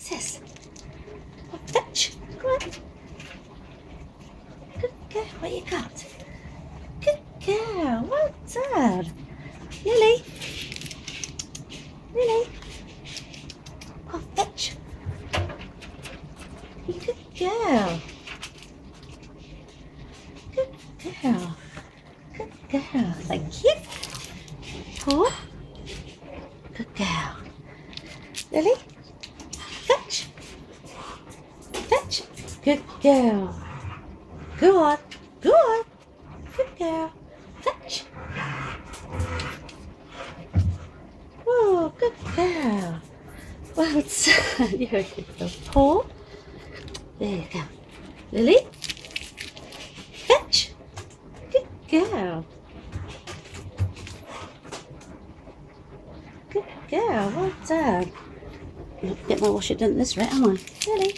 What's this? Oh, fetch. Come on. Good girl. What you got? Good girl. Well done. Lily. Lily. Oh, fetch. Good girl. Good girl. Good girl. Thank you. Paw. Good girl. Lily. Fetch. Fetch. Good girl. Go on. Go on. Good girl. Fetch. Oh, good girl. Well done. You're a good girl. Paw. There you go. Lily. Fetch. Good girl. Good girl. Well done. A bit more washing done this right, am I? Lily.